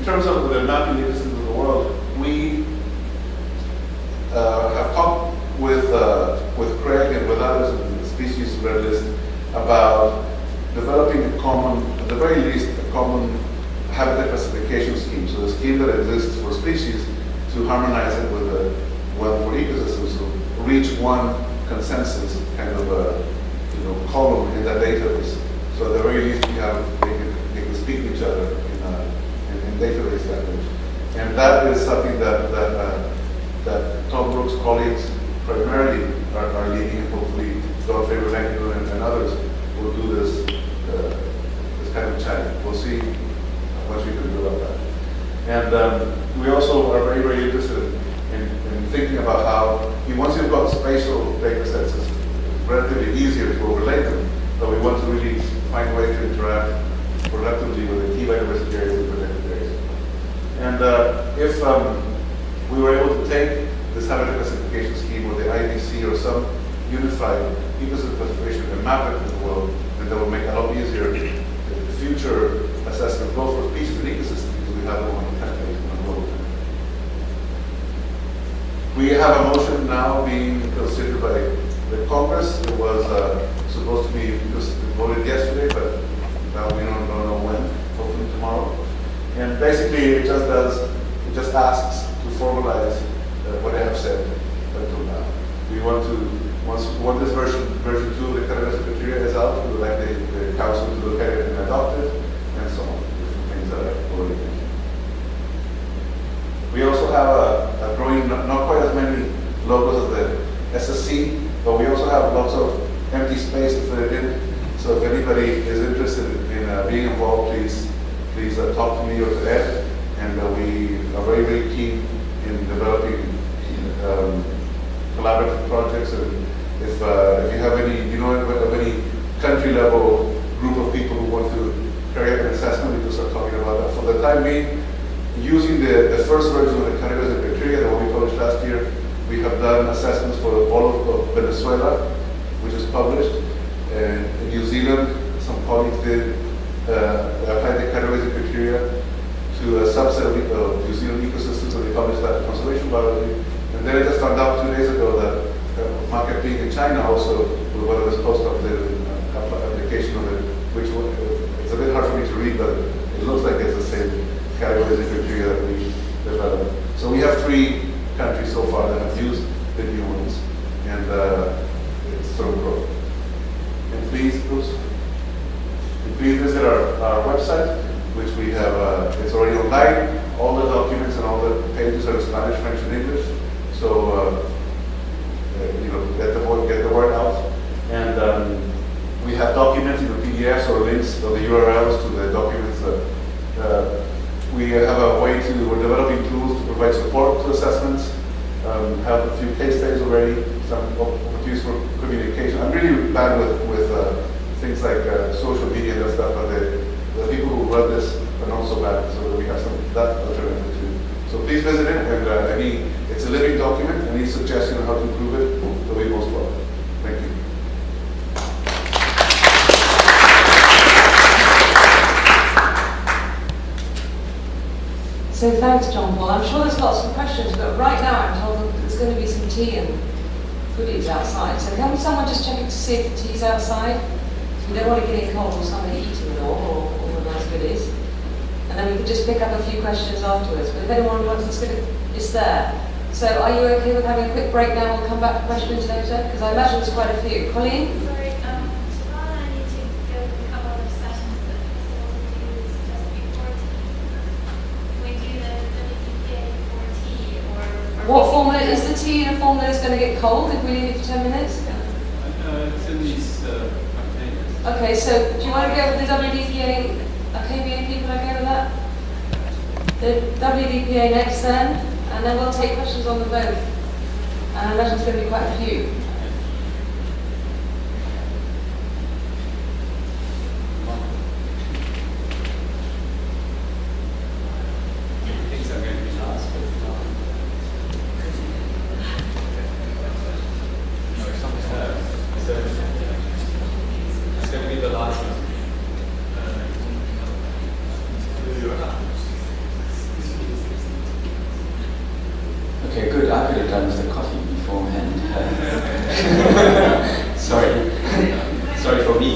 terms of the mapping ecosystems of the world, we have talked with Craig and with others in the species red list about developing a common, at the very least, a common habitat classification scheme. So the scheme that exists for species, to harmonize it with the one for ecosystems, to reach one consensus kind of column in that database. So at the very least, we have they can speak to each other in database language, and that is something that Tom Brooks' colleagues primarily are leading, and hopefully Don Faber-Lenko and others will do this kind of challenge. We'll see how much we can do about that. And we also are very, very interested in thinking about how, once you've got spatial data sets, it's relatively easier to overlay them, but we want to really find a way to interact productively with the key biodiversity areas and protected areas. And if we were able to take this habitat classification scheme or the IVC or some unified ecosystem classification and map it to the world, then that would make it a lot easier the future assessment, both for species and ecosystems, because we have them on the template on the global template. We have a motion now being considered by the Congress. It was supposed to be voted yesterday, but now we don't know when, hopefully tomorrow. And basically it just asks to formalize what I have said until now. We want to, once this version 2 of the category criteria is out, we would like the council to look at it and adopt it, and so on, different things that I've already mentioned. We also have a growing, not quite as many logos as the SSC, but we also have lots of empty space to fill it in. So if anybody is interested in being involved, please talk to me or to Ed, and we are very, very keen in developing collaborative projects. And if you have any country level group of people who want to carry out an assessment, we can start talking about that. For the time being, using the first version of the categories and criteria that we published last year, we have done assessments for all of Venezuela, which is published. In New Zealand, some colleagues did apply the categories and criteria to a subset of New Zealand ecosystems, so they published that in Conservation Biology. And then I just found out 2 days ago that market being in China also, with one of those postdocs did an application of it, which it's a bit hard for me to read, but it looks like it's the same categories and criteria that we developed. So we have 3 countries so far that have used the new ones, and it's sort of growing. And please visit our website, which we have, it's already online. All the documents and all the pages are in Spanish, French, and English. So, get the word out. And we have documents, PDFs or links or the URLs to the documents. We have a way we're developing tools to provide support to assessments. Have a few case studies already, some opportunities for communication. I'm really bad with things like social media and stuff, but the people who run this are not so bad, so we have that alternative too. So please visit it, and it's a living document. Any suggestion on how to improve it, will be most welcome. Thank you. So thanks, John Paul. I'm sure there's lots of questions, but right now I'm told that there's going to be some tea and goodies outside. So can someone just check it to see if the tea's outside? We don't want to get it cold or somebody eating it all, or all the nice goodies. And then we can just pick up a few questions afterwards. But if anyone wants, it's there. So are you okay with having a quick break now? We'll come back to questions later, because I imagine there's quite a few. Colleen? Sorry, Siobhan and I need to go to a couple other sessions, but we'll do just before tea. We do the WDPA before tea, or What form is the tea in a form that is going to get cold if we leave it for 10 minutes? It's in these containers. Okay, so do you want to go with the WDPA? KBA people okay with that? The WDPA next then, and then we'll take questions on the both. And I imagine there's going to be quite a few. Things are going to be last, but it's going to be the last one. I could have done with the coffee beforehand. Sorry. Sorry for me.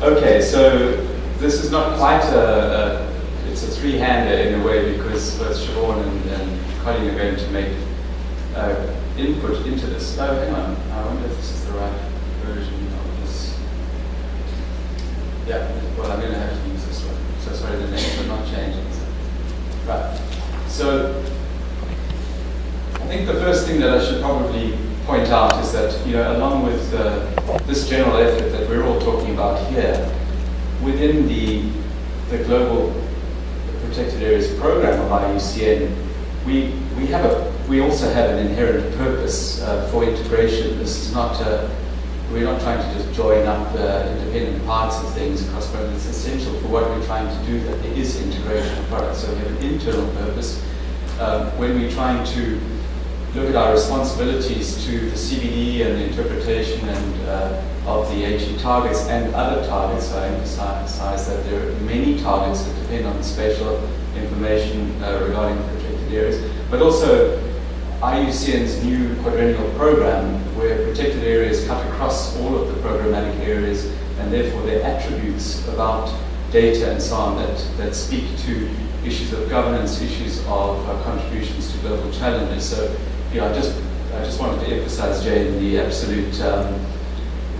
Okay, so this is not quite it's a three-hander in a way, because both Siobhan and Colleen are going to make input into this. Oh, hang on. I wonder if this is the right version of this. Yeah, well, I'm going to have to use this one. So sorry, the names are not changing. Right. So I think the first thing that I should probably point out is that, along with this general effort that we're all talking about here, within the Global Protected Areas Program of IUCN, we also have an inherent purpose for integration. This is not we're not trying to just join up independent parts of things, because it's essential for what we're trying to do that there is integration of products. So we have an internal purpose when we're trying to look at our responsibilities to the CBD and the interpretation of the HE targets and other targets. I emphasize that there are many targets that depend on spatial information regarding protected areas, but also IUCN's new quadrennial program, where protected areas cut across all of the programmatic areas, and therefore their attributes about data and so on that speak to issues of governance, issues of contributions to global challenges. So, I just wanted to emphasize, Jane, the absolute,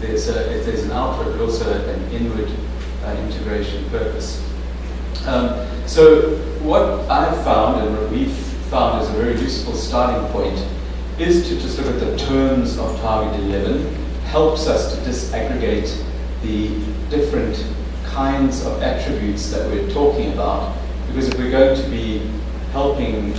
there's an outward but also an inward integration purpose. So what I've found, and what we've found as a very useful starting point, is to just look at the terms of Target 11. Helps us to disaggregate the different kinds of attributes that we're talking about, because if we're going to be helping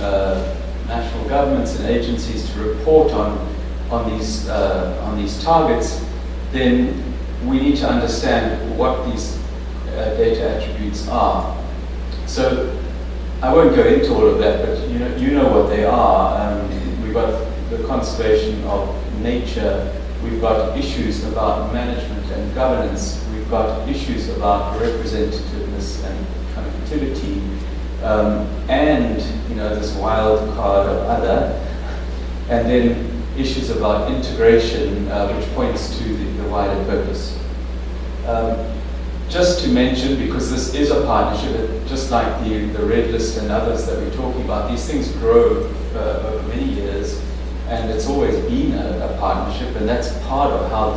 national governments and agencies to report on these targets, then we need to understand what these data attributes are. So I won't go into all of that, but you know what they are. We've got the conservation of nature. We've got issues about management and governance. We've got issues about representativeness and connectivity. And this wild card of other, and then issues about integration, which points to the wider purpose. Just to mention, because this is a partnership, just like the Red List and others that we're talking about, these things grow over many years, and it's always been a partnership, and that's part of how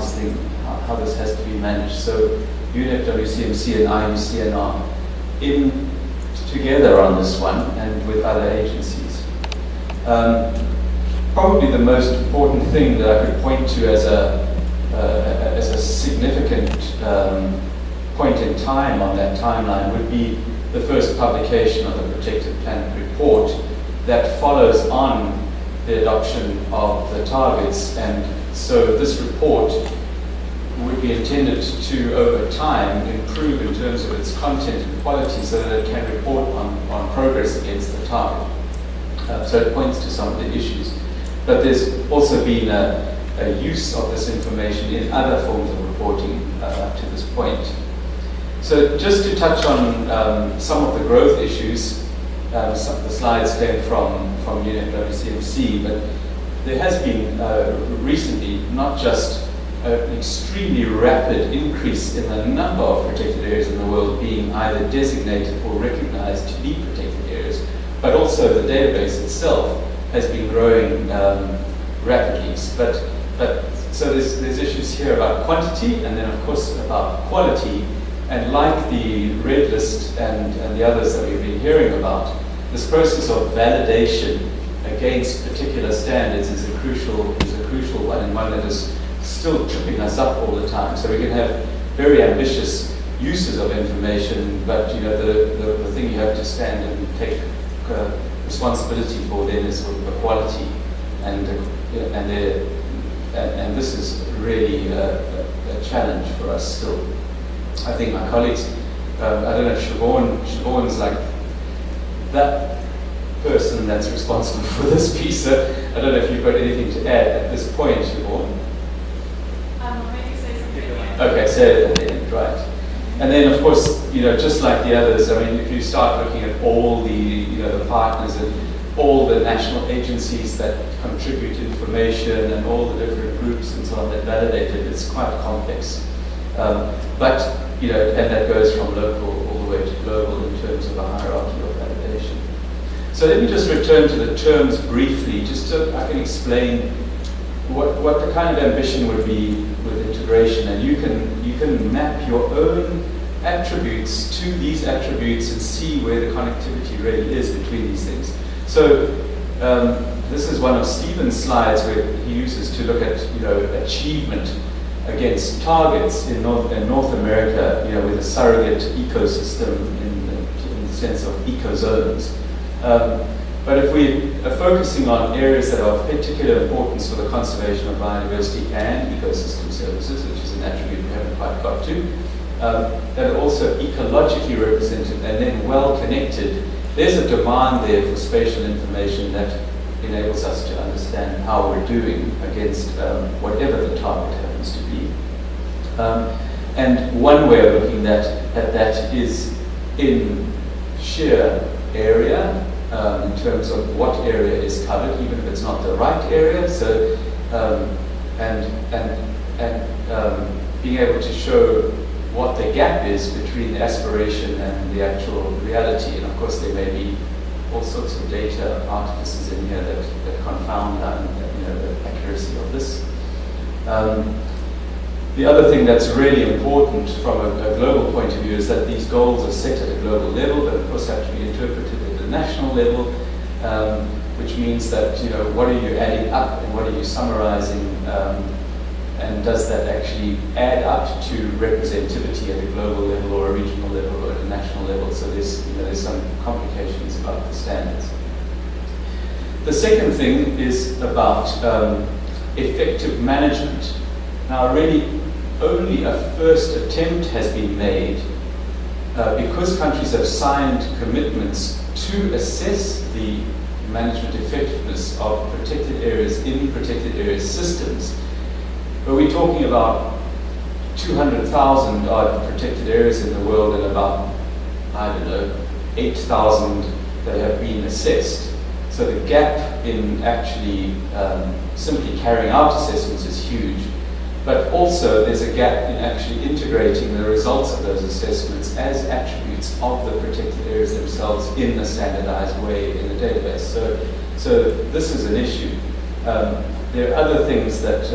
this has to be managed. So UNEP, WCMC, and IUCN are in together on this one, and with other agencies. Probably the most important thing that I could point to as a significant point in time on that timeline would be the first publication of the Protected Planet Report that follows on the adoption of the targets. And so this report would be intended to, over time, improve in terms of its content and quality so that it can report on progress against the target. So it points to some of the issues. But there's also been a use of this information in other forms of reporting up to this point. So just to touch on some of the growth issues, the slides came from UNEP WCMC, but there has been recently not just an extremely rapid increase in the number of protected areas in the world being either designated or recognized to be protected areas, but also the database itself has been growing rapidly. So there's issues here about quantity, and then of course about quality. And like the Red List and the others that we've been hearing about, this process of validation against particular standards is a crucial one, and one that is still tripping us up all the time. So we can have very ambitious uses of information, but the thing you have to stand and take responsibility for then is sort of the quality, and this is really a challenge for us still. I think my colleagues, I don't know if Siobhan's like that person that's responsible for this piece. So I don't know if you've got anything to add at this point, Siobhan. Maybe say something. Okay, say it at the end, right. And then, of course, just like the others, I mean, if you start looking at all the partners, all the national agencies that contribute information and all the different groups and so on that validate it. It's quite complex. But, you know, and that goes from local all the way to global in terms of a hierarchy of validation. So let me just return to the terms briefly, just so I can explain what the kind of ambition would be with integration. And you can map your own attributes to these attributes and see where the connectivity really is between these things. So this is one of Stephen's slides where he uses to look at, you know, achievement against targets in North America, you know, with a surrogate ecosystem in the sense of ecozones. But if we are focusing on areas that are of particular importance for the conservation of biodiversity and ecosystem services, which is an attribute we haven't quite got to, that are also ecologically represented and then well connected, there's a demand there for spatial information that enables us to understand how we're doing against whatever the target happens to be. And one way of looking at that is in sheer area, in terms of what area is covered, even if it's not the right area. So, being able to show what the gap is between the aspiration and the actual reality. And of course, there may be all sorts of data artifices in here that confound the accuracy of this. The other thing that's really important from a global point of view is that these goals are set at a global level, but of course have to be interpreted at the national level, which means that, you know, what are you adding up and what are you summarizing, and does that actually add up to representativity at a global level or a regional level or at a national level? So there's some complications about the standards. The second thing is about effective management. Now, really, only a first attempt has been made because countries have signed commitments to assess the management effectiveness of protected areas in protected area systems. But we're talking about 200,000 odd protected areas in the world and about, I don't know, 8,000 that have been assessed. So the gap in actually simply carrying out assessments is huge. But also there's a gap in actually integrating the results of those assessments as attributes of the protected areas themselves in a standardized way in the database. So this is an issue. There are other things that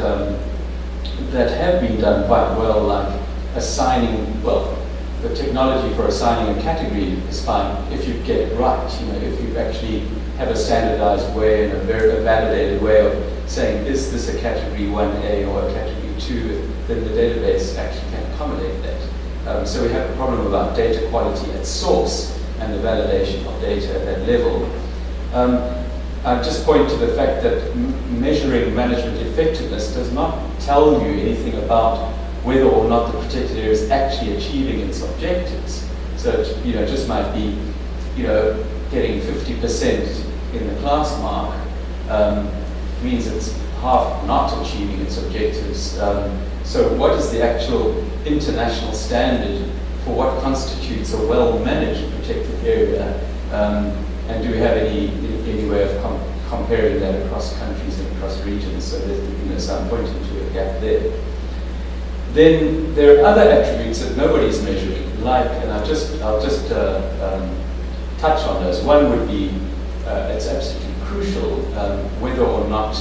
have been done quite well, like assigning, well, the technology for assigning a category is fine if you get it right. You know, if you actually have a standardized way and a very validated way of saying, is this a category 1A or a category 2, then the database actually can accommodate that. So we have a problem about data quality at source and the validation of data at that level. I'll just point to the fact that measuring management effectiveness does not tell you anything about whether or not the protected area is actually achieving its objectives. So it, you know, just might be, you know, getting 50% in the class mark means it's half not achieving its objectives. So what is the actual international standard for what constitutes a well-managed protected area? And do we have any way of comparing that across countries and across regions? So there's, you know, so I'm pointing to a gap there. Then there are other attributes that nobody's measuring, like, and I'll just touch on those. One would be, it's absolutely crucial, whether or not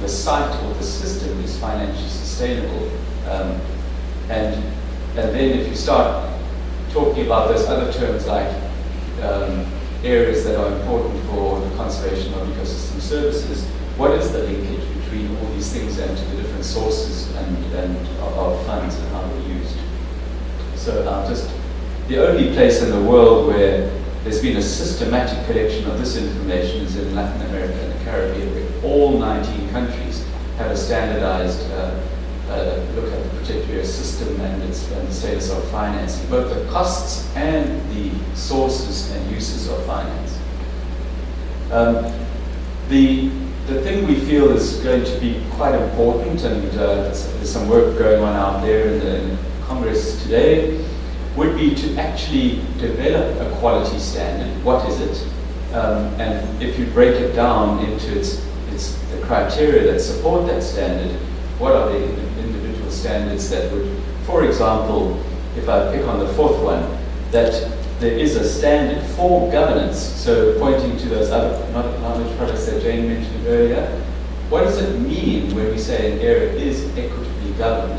the site or the system is financially sustainable. And then if you start talking about those other terms like areas that are important for the conservation of ecosystem services, what is the linkage between all these things and to the different sources and of funds and how they're used? So the only place in the world where there's been a systematic collection of this information is in Latin America and the Caribbean, where all 19 countries have a standardized look at the protected area system and the status of financing, both the costs and the sources and uses of finance. The thing we feel is going to be quite important, and there's some work going on out there in the Congress today, would be to actually develop a quality standard. What is it? And if you break it down into the criteria that support that standard, what are the individual standards that would, for example, if I pick on the fourth one, that there is a standard for governance, so pointing to those other knowledge products that Jane mentioned earlier, what does it mean when we say an area is equitably governed?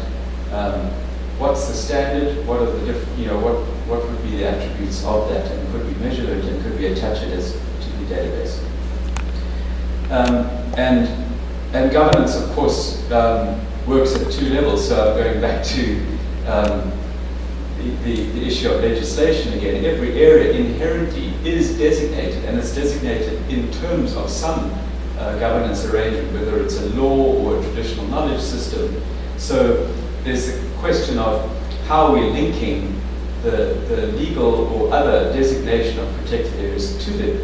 What's the standard? What are the what would be the attributes of that, and could we measure it, and could we attach it as a particular database? And governance, of course, works at two levels. So I'm going back to the issue of legislation again. Every area inherently is designated, and it's designated in terms of some governance arrangement, whether it's a law or a traditional knowledge system. So there's the question of how are we linking the legal or other designation of protected areas to the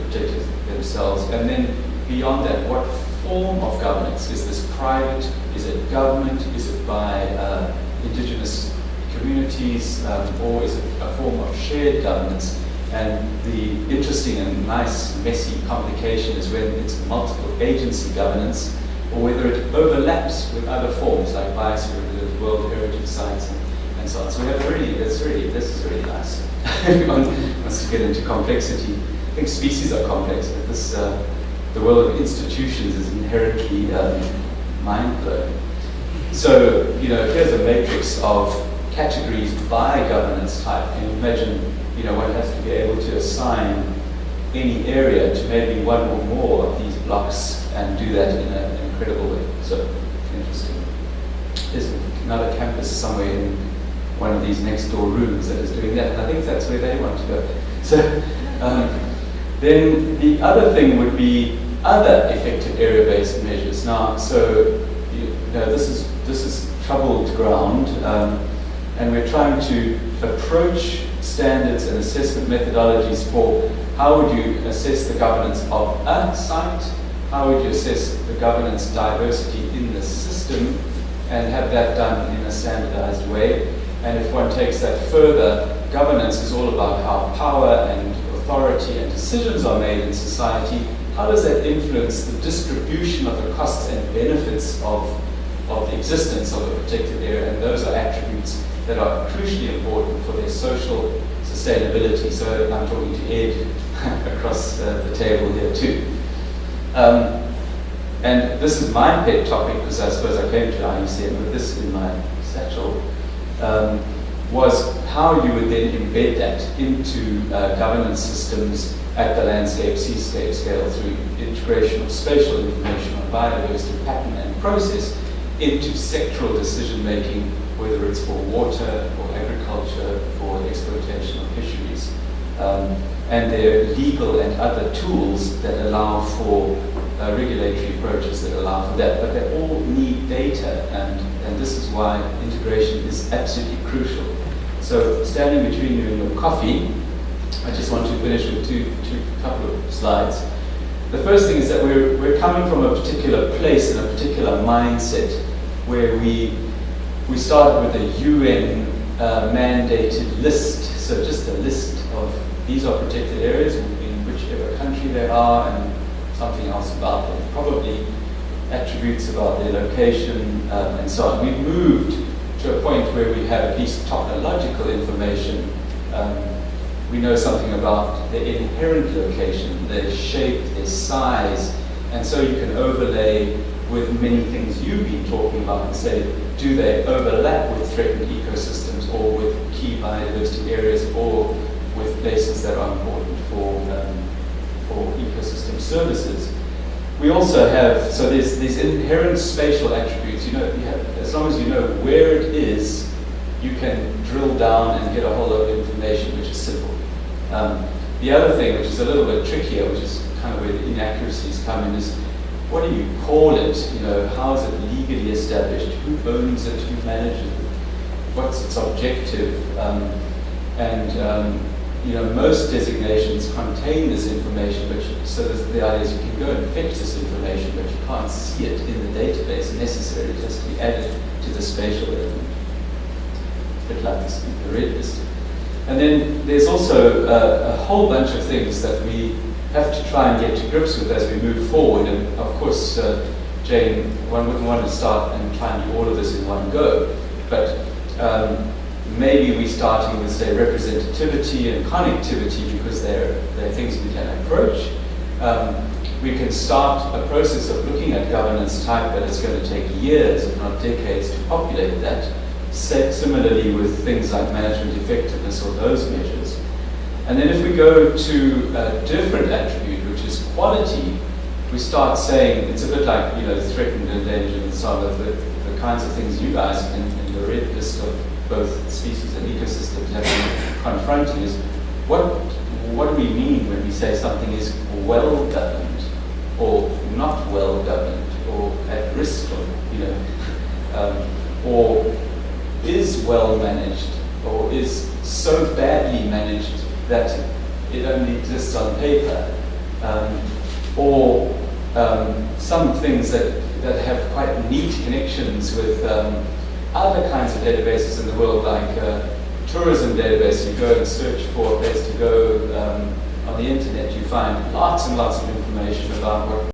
protected themselves, and then beyond that, what form of governance? Is this private? Is it government? Is it by indigenous communities, or is it a form of shared governance? And the interesting and nice, messy complication is when it's multiple agency governance, or whether it overlaps with other forms like biospheric, World Heritage Sites, and so on. So we have this is really nice. Everyone wants to get into complexity. I think species are complex, but this, the world of institutions is inherently mind-blowing. So, here's a matrix of categories by governance type. Can you imagine, one has to be able to assign any area to maybe one or more of these blocks and do that in an incredible way. So, interesting. There's another campus somewhere in one of these next door rooms that is doing that, and I think that's where they want to go. So, then the other thing would be other effective area-based measures. Now, so this is troubled ground, and we're trying to approach standards and assessment methodologies for how would you assess the governance of a site, how would you assess the governance diversity in the system, and have that done in a standardized way. And if one takes that further, governance is all about how power and authority and decisions are made in society. How does that influence the distribution of the costs and benefits of the existence of a protected area? And those are attributes that are crucially important for their social sustainability. So I'm talking to Ed across the table here too. And this is my pet topic, because I suppose I came to IUCN with this in my satchel, was how you would then embed that into governance systems at the landscape, seascape scale through integration of spatial information on biodiversity pattern and process into sectoral decision making, whether it's for water or agriculture, for exploitation of fisheries. And there are legal and other tools that allow for regulatory approaches that allow for that, but they all need data, and this is why integration is absolutely crucial. So standing between you and your coffee, I just want to finish with two couple of slides. The first thing is that we're coming from a particular place and a particular mindset where we started with a UN mandated list, so just a list of these are protected areas in whichever country they are, and something else about them, probably attributes about their location, and so on. We've moved to a point where we have at least topological information. We know something about their inherent location, their shape, their size, and so you can overlay with many things you've been talking about and say, do they overlap with threatened ecosystems or with key biodiversity areas or with places that are important for ecosystem services. We also have, so there's these inherent spatial attributes. As long as you know where it is, you can drill down and get a whole lot of information, which is simple. The other thing, which is a little bit trickier, which is kind of where the inaccuracies come in, is what do you call it? How is it legally established? Who owns it? Who manages it? What's its objective? Most designations contain this information, so the idea is you can go and fetch this information, but you can't see it in the database necessarily. It has to be added to the spatial element. A bit like the red list. And then there's also a whole bunch of things that we have to try and get to grips with as we move forward. And of course, Jane, one wouldn't want to start and try and do all of this in one go. But maybe we're starting with, say, representativity and connectivity because they're things we can approach. We can start a process of looking at governance type, but it's going to take years, if not decades, to populate that. Similarly with things like management effectiveness or those measures. And then if we go to a different attribute, which is quality, we start saying, it's a bit like, threatened, endangered, and so on, the kinds of things you guys in the red list of both species and ecosystems have been confronting is, what do we mean when we say something is well governed, or not well governed, or at risk of, or is well managed, or is so badly managed that it only exists on paper, or some things that have quite neat connections with other kinds of databases in the world, like tourism database. You go and search for a place to go on the internet, you find lots and lots of information about what